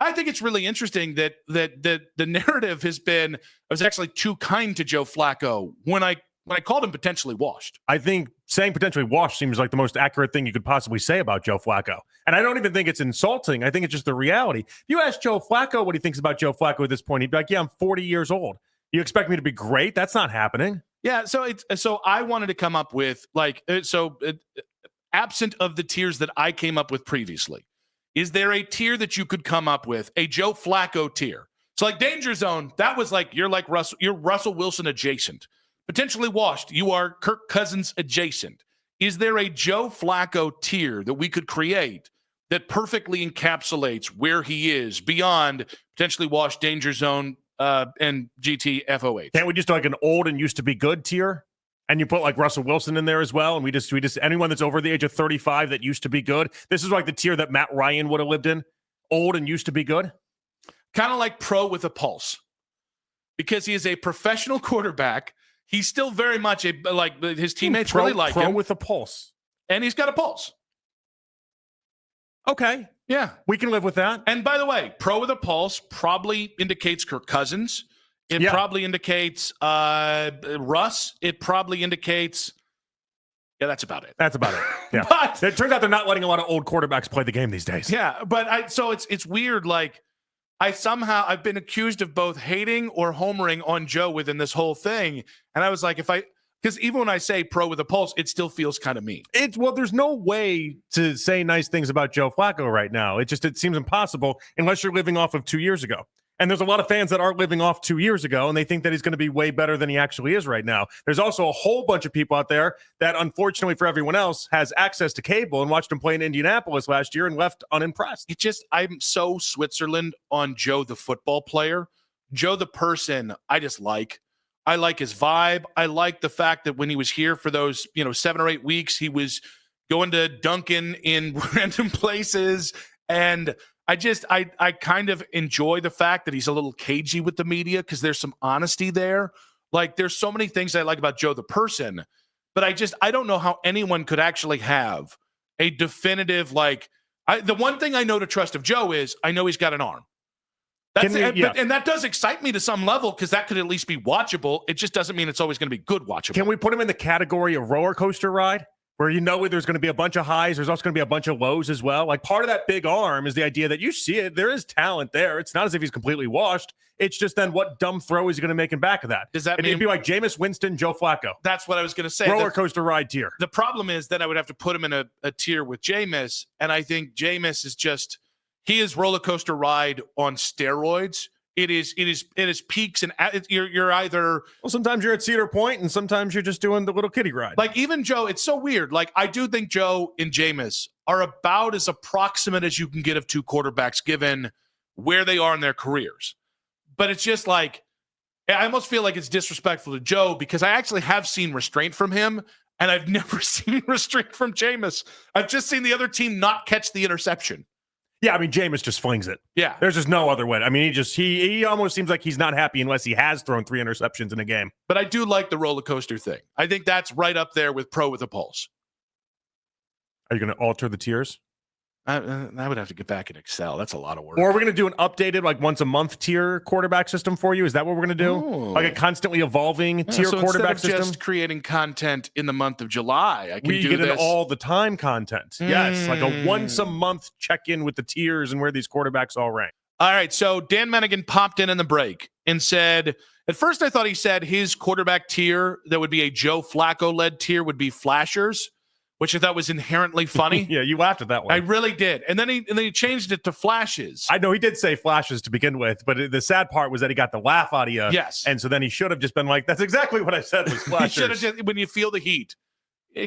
I think it's really interesting that the narrative has been I was actually too kind to Joe Flacco when I called him potentially washed. I think saying potentially washed seems like the most accurate thing you could possibly say about Joe Flacco. And I don't even think it's insulting. I think it's just the reality. If you ask Joe Flacco what he thinks about Joe Flacco at this point, he'd be like, yeah, I'm 40 years old. You expect me to be great? That's not happening. Yeah, so I wanted to come up with absent of the tiers that I came up with previously, is there a tier that you could come up with, a Joe Flacco tier? So like Danger Zone, that was like you're Russell Wilson adjacent. Potentially washed, you are Kirk Cousins adjacent. Is there a Joe Flacco tier that we could create that perfectly encapsulates where he is beyond potentially washed, Danger Zone, and GTFOH? Can't we just do like an old and used to be good tier? And you put like Russell Wilson in there as well. And we just anyone that's over the age of 35 that used to be good. This is like the tier that Matt Ryan would have lived in. Old and used to be good. Kind of like pro with a pulse. Because he is a professional quarterback. He's still very much his teammates really like him. Pro with a pulse. And he's got a pulse. Okay. Yeah. We can live with that. And by the way, pro with a pulse probably indicates Kirk Cousins. It probably indicates Russ. It probably indicates, that's about it. That's about it. Yeah. But it turns out they're not letting a lot of old quarterbacks play the game these days. Yeah, but so it's weird. Like I've been accused of both hating or homering on Joe within this whole thing, and I was like, because even when I say pro with a pulse, it still feels kind of mean. There's no way to say nice things about Joe Flacco right now. It seems impossible unless you're living off of 2 years ago. And there's a lot of fans that aren't living off 2 years ago, and they think that he's going to be way better than he actually is right now. There's also a whole bunch of people out there that, unfortunately for everyone else, has access to cable and watched him play in Indianapolis last year and left unimpressed. I'm so Switzerland on Joe the football player. Joe the person, I just like. I like his vibe. I like the fact that when he was here for those 7 or 8 weeks, he was going to Dunkin' in random places, and I kind of enjoy the fact that he's a little cagey with the media because there's some honesty there. Like there's so many things I like about Joe the person, but I don't know how anyone could actually have a definitive, the one thing I know to trust of Joe is I know he's got an arm. And that does excite me to some level because that could at least be watchable. It just doesn't mean it's always going to be good watchable. Can we put him in the category of roller coaster ride? Where there's going to be a bunch of highs, there's also going to be a bunch of lows as well. Like part of that big arm is the idea that you see it, there is talent there. It's not as if he's completely washed. It's just then what dumb throw is he going to make in back of that? Does that mean it'd be like Jameis Winston, Joe Flacco? That's what I was going to say. Roller coaster ride tier. The problem is that I would have to put him in a tier with Jameis, and I think Jameis is he is roller coaster ride on steroids. It is peaks and you're either sometimes you're at Cedar Point and sometimes you're just doing the little kiddie ride. Like even Joe, it's so weird. Like I do think Joe and Jameis are about as approximate as you can get of two quarterbacks given where they are in their careers. But it's just like I almost feel like it's disrespectful to Joe because I actually have seen restraint from him and I've never seen restraint from Jameis. I've just seen the other team not catch the interception. Yeah, I mean, Jameis just flings it. Yeah. There's just no other way. I mean, he almost seems like he's not happy unless he has thrown 3 interceptions in a game. But I do like the roller coaster thing. I think that's right up there with pro with a pulse. Are you going to alter the tiers? I would have to get back in Excel. That's a lot of work. Or are we going to do an updated, once a month tier quarterback system for you? Is that what we're going to do? Ooh. Like a constantly evolving tier quarterback system? Instead of just creating content in the month of July, I can do get this. an all the time content. Yes, like a once a month check in with the tiers and where these quarterbacks all rank. All right, so Dan Mennigan popped in the break and said, at first I thought he said his quarterback tier that would be a Joe Flacco led tier would be flashers, which I thought was inherently funny. Yeah, you laughed at that one. I really did. And then he changed it to flashes. I know he did say flashes to begin with, but the sad part was that he got the laugh out of you. Yes. And so then he should have just been like, that's exactly what I said was flashes. He should have just, when you feel the heat,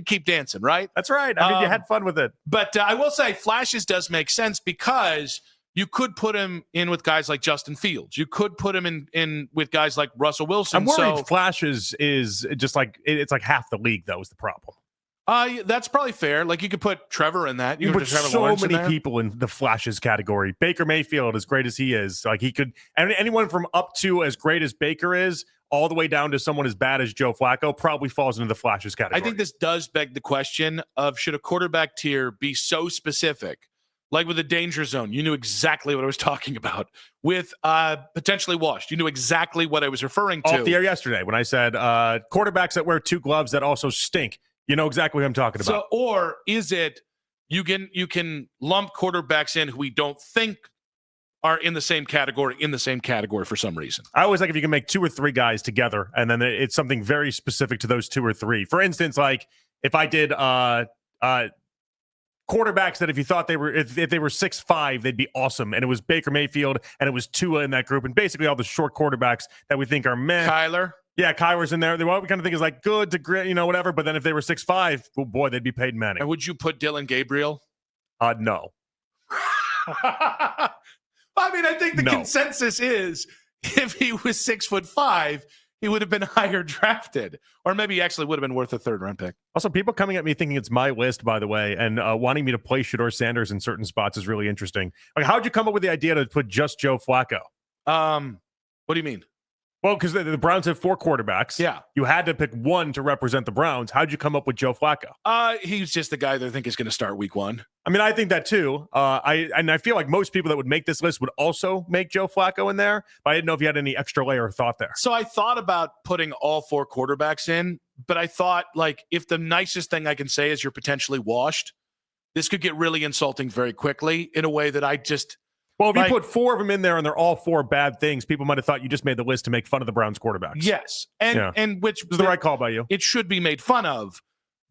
keep dancing, right? That's right. I mean, you had fun with it. But I will say flashes does make sense because you could put him in with guys like Justin Fields. You could put him in with guys like Russell Wilson. I'm worried flashes is just like, it's like half the league, though, is the problem. That's probably fair. Like you could put Trevor in that. You could put so many people in the flashes category. Baker Mayfield, as great as he is, like he could, and anyone from up to as great as Baker is, all the way down to someone as bad as Joe Flacco, probably falls into the flashes category. I think this does beg the question of should a quarterback tier be so specific, Like with the danger zone, you knew exactly what I was talking about. With potentially washed, you knew exactly what I was referring to. Off the air yesterday when I said quarterbacks that wear 2 gloves that also stink. You know exactly what I'm talking about. So, or is it you can lump quarterbacks in who we don't think are in the same category for some reason? I always like if you can make 2 or 3 guys together, and then it's something very specific to those 2 or 3. For instance, like if I did quarterbacks that if you thought they were if they were 6'5", they'd be awesome, and it was Baker Mayfield and it was Tua in that group, and basically all the short quarterbacks that we think are meh. Kyler. Yeah, Kyler's in there. What we kind of think is like good to great, whatever. But then if they were 6'5", oh boy, they'd be paid money. And would you put Dylan Gabriel? No. I mean, I think the consensus is if he was 6'5", he would have been higher drafted, or maybe he actually would have been worth a 3rd-round pick. Also, people coming at me thinking it's my list, by the way, and wanting me to play Shador Sanders in certain spots is really interesting. Like, how'd you come up with the idea to put just Joe Flacco? What do you mean? Well, because the Browns have 4 quarterbacks. Yeah. You had to pick one to represent the Browns. How'd you come up with Joe Flacco? He's just the guy that I think is going to start week 1. I mean, I think that too. I feel like most people that would make this list would also make Joe Flacco in there, but I didn't know if you had any extra layer of thought there. So I thought about putting all 4 quarterbacks in, but I thought, like, if the nicest thing I can say is you're potentially washed, this could get really insulting very quickly in a way that I just... Well, if you put 4 of them in there and they're all 4 bad things, people might have thought you just made the list to make fun of the Browns quarterbacks. Yes. And which was the right call by you. It should be made fun of.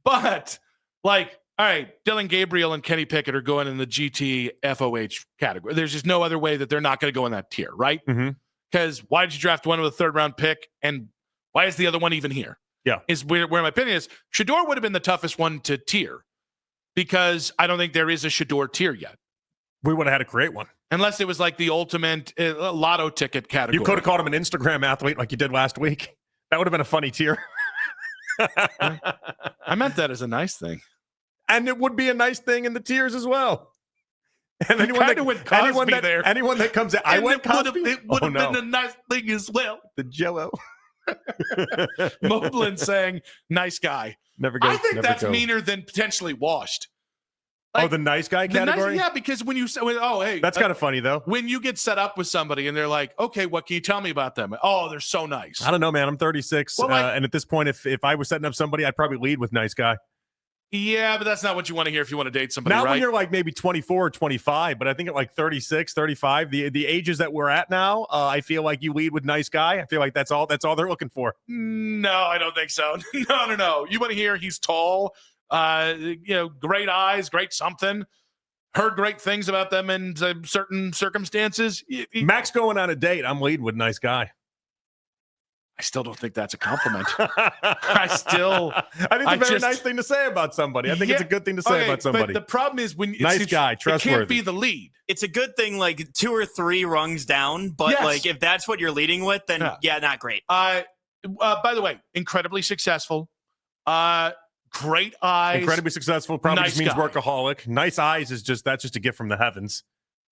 But, like, all right, Dylan Gabriel and Kenny Pickett are going in the GT FOH category. There's just no other way that they're not going to go in that tier, right? Because why did you draft one with a 3rd-round pick, and why is the other one even here? Yeah. Is where my opinion is. Shador would have been the toughest one to tier because I don't think there is a Shador tier yet. We would have had to create one. Unless it was like the ultimate lotto ticket category. You could have called him an Instagram athlete like you did last week. That would have been a funny tier. I meant that as a nice thing. And it would be a nice thing in the tiers as well. And anyone that comes in, I went Cosby. It would have been a nice thing as well. The Jello. Moblin saying, nice guy. Never goes. I think that's meaner than potentially washed. Like, the nice guy category? Because when you say, hey. That's kind of funny, though. When you get set up with somebody and they're like, okay, what can you tell me about them? Oh, they're so nice. I don't know, man. I'm 36. Well, and at this point, if I was setting up somebody, I'd probably lead with nice guy. Yeah, but that's not what you want to hear if you want to date somebody, Not right? when you're like maybe 24 or 25, but I think at like 36, 35, the ages that we're at now, I feel like you lead with nice guy. I feel like that's all they're looking for. No, I don't think so. No. You want to hear he's tall, great eyes, great something. Heard great things about them in certain circumstances. Max going on a date, I'm leading with nice guy. I still don't think that's a compliment. I think it's a very nice thing to say about somebody. I think it's a good thing to say about somebody. But the problem is when nice guy, trustworthy. It can't be the lead. It's a good thing, like 2 or 3 rungs down. But like if that's what you're leading with, then not great. By the way, incredibly successful. Great eyes. Incredibly successful. Probably nice just means guy. Workaholic. Nice eyes that's just a gift from the heavens.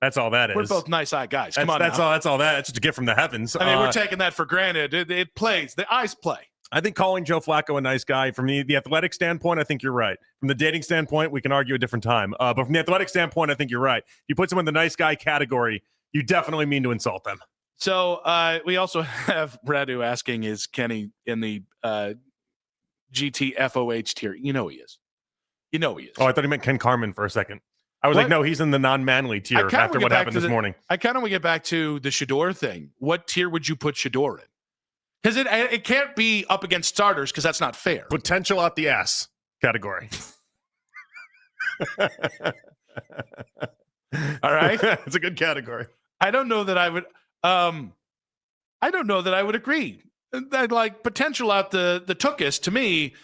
That's all that is. We're both nice eye guys. Come on, that's all. That's just a gift from the heavens. I mean, we're taking that for granted. It plays. The eyes play. I think calling Joe Flacco a nice guy, from the athletic standpoint, I think you're right. From the dating standpoint, we can argue a different time. But from the athletic standpoint, I think you're right. You put someone in the nice guy category, you definitely mean to insult them. So we also have Radu asking, is Kenny in the GTFOH tier? You know he is. Oh, I thought he meant Ken Carman for a second. I was like, no, he's in the non-manly tier after what happened this morning. I kind of want to get back to the Shador thing. What tier would you put Shador in? Because it can't be up against starters because that's not fair. Potential out the ass category. All right. It's a good category. I don't know that I would agree. That, like, potential out the Tookus to me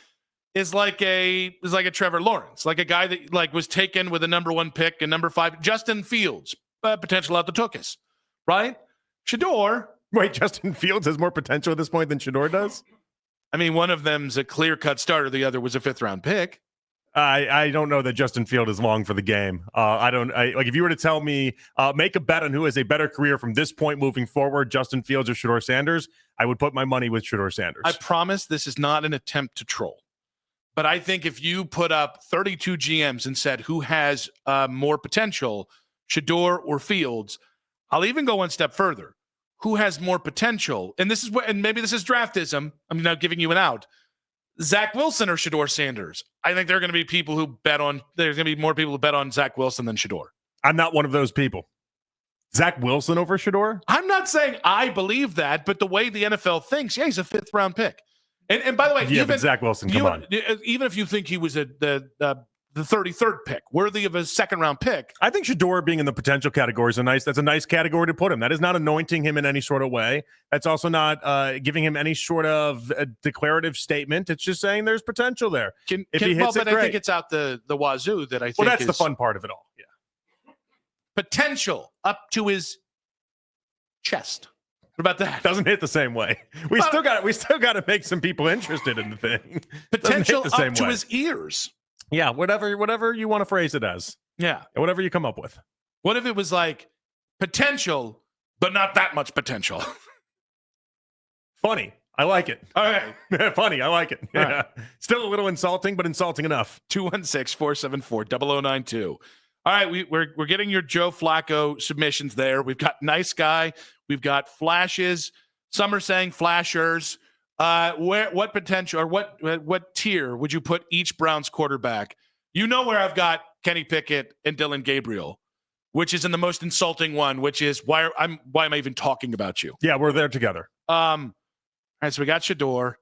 is like a Trevor Lawrence, like a guy that like was taken with a number 1 pick and number 5, Justin Fields, potential out the Tookus, right? Shador. Wait, Justin Fields has more potential at this point than Shador does? I mean, one of them's a clear-cut starter. The other was a 5th-round pick. I don't know that Justin Field is long for the game. If you were to tell me, make a bet on who has a better career from this point moving forward, Justin Fields or Shador Sanders, I would put my money with Shador Sanders. I promise this is not an attempt to troll. But I think if you put up 32 GMs and said who has more potential, Shador or Fields, I'll even go one step further. Who has more potential? And this is what, and maybe this is draftism. I'm now giving you an out. Zach Wilson or Shador Sanders? I think there are going to be people who bet on. There's going to be more people who bet on Zach Wilson than Shador. I'm not one of those people. Zach Wilson over Shador? I'm not saying I believe that, but the way the NFL thinks, yeah, he's a 5th round pick. And by the way, yeah, but Zach Wilson, come on. Even if you think he was the 33rd pick, worthy of a 2nd round pick, I think Shador being in the potential category is that's a nice category to put him. That is not anointing him in any sort of way. That's also not giving him any sort of a declarative statement. It's just saying there's potential there. If he hits it, great. I think it's out the wazoo that I think. Well, that's the fun part of it all. Yeah, potential up to his chest. What about that? Doesn't hit the same way. We still got to make some people interested in the thing. Potential up to his ears. Yeah, whatever you want to phrase it as. Yeah, whatever you come up with. What if it was like potential, but not that much potential? Funny. I like it. All right. Funny. I like it. Yeah. Right. Still a little insulting, but insulting enough. 216-474-0092. All right, we're getting your Joe Flacco submissions there. We've got nice guy. We've got flashes. Some are saying flashers. What potential or what tier would you put each Browns quarterback? You know where I've got Kenny Pickett and Dylan Gabriel, which is in the most insulting one, which is why am I even talking about you? Yeah, we're there together. All right, so we got Shador.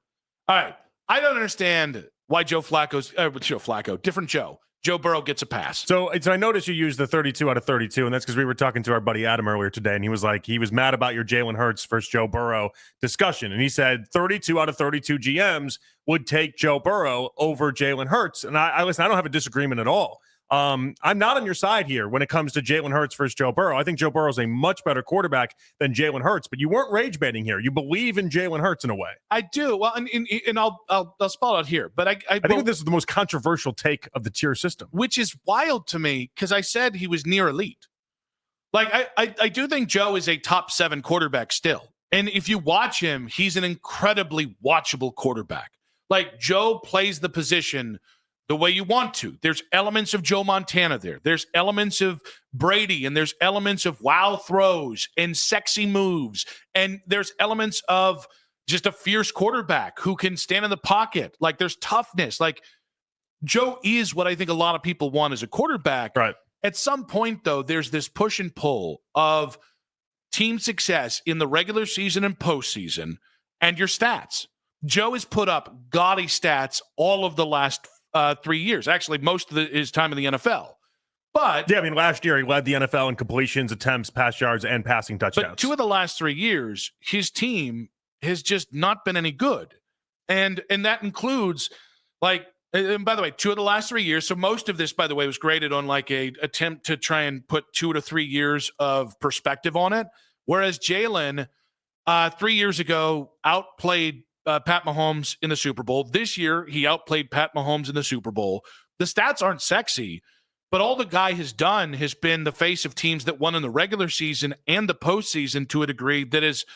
All right, I don't understand why Joe Flacco, different Joe. Joe Burrow gets a pass. So I noticed you used the 32 out of 32, and that's because we were talking to our buddy Adam earlier today, and he was like, he was mad about your Jalen Hurts versus Joe Burrow discussion. And he said 32 out of 32 GMs would take Joe Burrow over Jalen Hurts. And I listen, I don't have a disagreement at all. I'm not on your side here when it comes to Jalen Hurts versus Joe Burrow. I think Joe Burrow is a much better quarterback than Jalen Hurts, but you weren't rage baiting here. You believe in Jalen Hurts in a way. I do. Well, and I'll spell it out here, but I think this is the most controversial take of the tier system, which is wild to me because I said he was near elite. Like I do think Joe is a top 7 quarterback still, and if you watch him, he's an incredibly watchable quarterback. Like Joe plays the position the way you want to. There's elements of Joe Montana there. There's elements of Brady, and there's elements of wow throws and sexy moves. And there's elements of just a fierce quarterback who can stand in the pocket. Like there's toughness. Like Joe is what I think a lot of people want as a quarterback. Right. At some point, though, there's this push and pull of team success in the regular season and postseason and your stats. Joe has put up gaudy stats all of the last 3 years, actually most of his time in the NFL. But yeah, I mean, last year he led the NFL in completions, attempts, pass yards, and passing touchdowns. But 2 of the last 3 years, his team has just not been any good. And that includes, like, and by the way, 2 of the last 3 years. So most of this, by the way, was graded on like a attempt to try and put 2 to 3 years of perspective on it. Whereas Jalen, 3 years ago, outplayed Pat Mahomes in the Super Bowl. This year, he outplayed Pat Mahomes in the Super Bowl. The stats aren't sexy, but all the guy has done has been the face of teams that won in the regular season and the postseason to a degree that is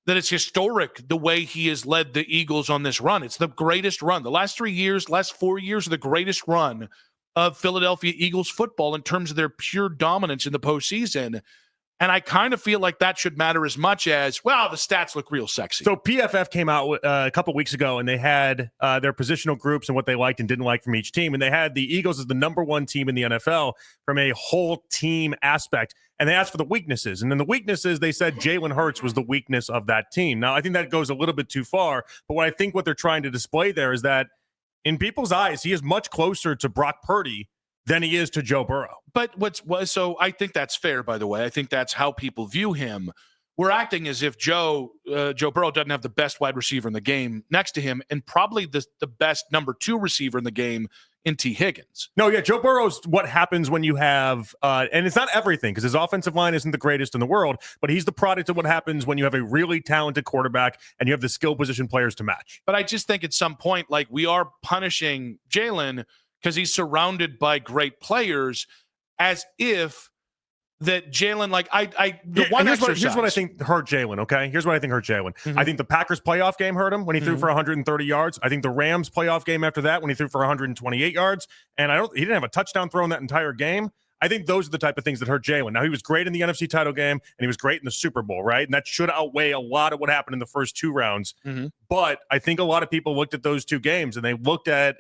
historic, the way he has led the Eagles on this run. It's the greatest run. The last 3 years, last 4 years are the greatest run of Philadelphia Eagles football in terms of their pure dominance in the postseason. And I kind of feel like that should matter as much as, well, the stats look real sexy. So PFF came out a couple weeks ago, and they had their positional groups and what they liked and didn't like from each team. And they had the Eagles as the number 1 team in the NFL from a whole team aspect. And they asked for the weaknesses. And then the weaknesses, they said Jalen Hurts was the weakness of that team. Now, I think that goes a little bit too far. But what I think what they're trying to display there is that in people's eyes, he is much closer to Brock Purdy than he is to Joe Burrow. But so I think that's fair, by the way. I think that's how people view him. We're acting as if Joe Burrow doesn't have the best wide receiver in the game next to him and probably the best number 2 receiver in the game in T. Higgins. No, yeah, Joe Burrow's what happens when you have, and it's not everything because his offensive line isn't the greatest in the world, but he's the product of what happens when you have a really talented quarterback and you have the skill position players to match. But I just think at some point, like, we are punishing Jalen because he's surrounded by great players as if that Jalen, like here's what I think hurt Jalen. Okay, here's what I think hurt Jalen. I think the Packers playoff game hurt him when he threw for 130 yards. I think the Rams playoff game after that when he threw for 128 yards, and he didn't have a touchdown throw in that entire game. I think those are the type of things that hurt Jalen. Now, he was great in the NFC title game, and he was great in the Super Bowl, right? And that should outweigh a lot of what happened in the first two rounds. But I think a lot of people looked at those two games, and they looked at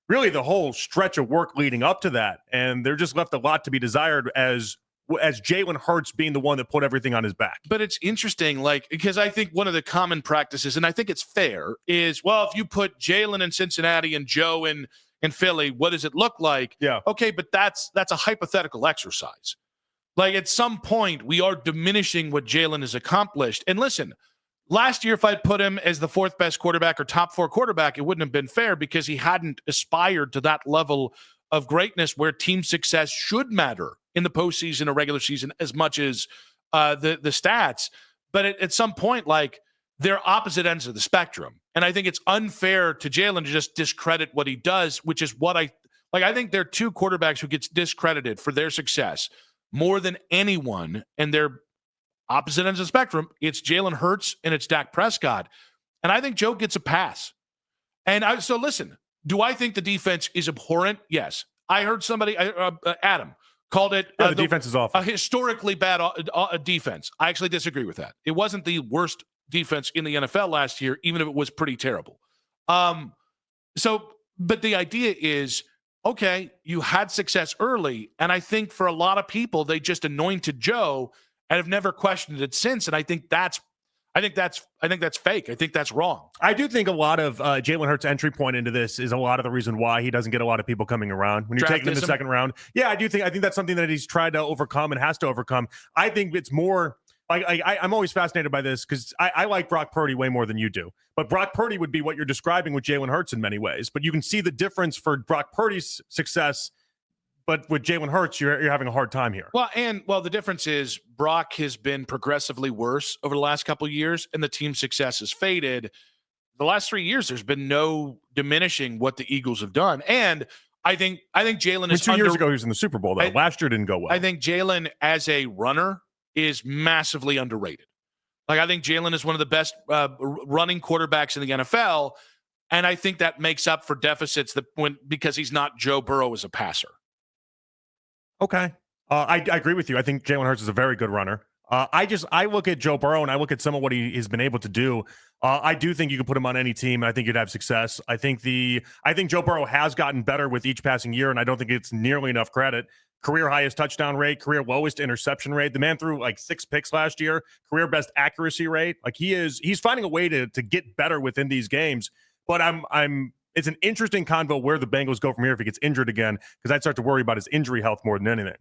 really the whole stretch of work leading up to that, and they're just left a lot to be desired as Jalen Hurts being the one that put everything on his back. But it's interesting, because I think one of the common practices, and I think it's fair, is, well, if you put Jalen in Cincinnati and Joe in Philly, what does it look like? Yeah. Okay, but that's a hypothetical exercise. Like, at some point, we are diminishing what Jalen has accomplished. And listen, last year, if I'd put him as the fourth best quarterback or top four quarterback, it wouldn't have been fair because he hadn't aspired to that level of greatness where team success should matter in the postseason or regular season as much as the stats. But at some point, they're opposite ends of the spectrum. And I think it's unfair to Jalen to just discredit what he does, which is what I think there are two quarterbacks who gets discredited for their success more than anyone, and they're opposite ends of the spectrum. It's Jalen Hurts and it's Dak Prescott. And I think Joe gets a pass. And so listen, do I think the defense is abhorrent? Yes. I heard somebody, Adam, called it the defense is awful. A historically bad defense. I actually disagree with that. It wasn't the worst defense in the NFL last year, even if it was pretty terrible. But the idea is, okay, you had success early, and I think for a lot of people, they just anointed Joe and have never questioned it since. And I think that's fake. I think that's wrong. I do think a lot of Jalen Hurts' entry point into this is a lot of the reason why he doesn't get a lot of people coming around when you're taking him in the second round. Yeah, I think that's something that he's tried to overcome and has to overcome. I think it's more I'm always fascinated by this because I like Brock Purdy way more than you do. But Brock Purdy would be what you're describing with Jalen Hurts in many ways. But you can see the difference for Brock Purdy's success. But with Jalen Hurts, you're having a hard time here. Well, the difference is Brock has been progressively worse over the last couple of years, and the team's success has faded. The last 3 years, there's been no diminishing what the Eagles have done. And I think Jalen is 2 years ago, he was in the Super Bowl, though. Last year didn't go well. I think Jalen, as a runner, is massively underrated. I think Jalen is one of the best running quarterbacks in the NFL, and I think that makes up for deficits because he's not Joe Burrow as a passer. Okay. I agree with you. I think Jalen Hurts is a very good runner. I look at Joe Burrow and I look at some of what he has been able to do. I do think you can put him on any team. And I think you'd have success. I think Joe Burrow has gotten better with each passing year, and I don't think it's nearly enough credit. Career highest touchdown rate, career lowest interception rate. The man threw 6 picks last year, career best accuracy rate. He's finding a way to get better within these games. But it's an interesting convo where the Bengals go from here if he gets injured again, because I'd start to worry about his injury health more than anything.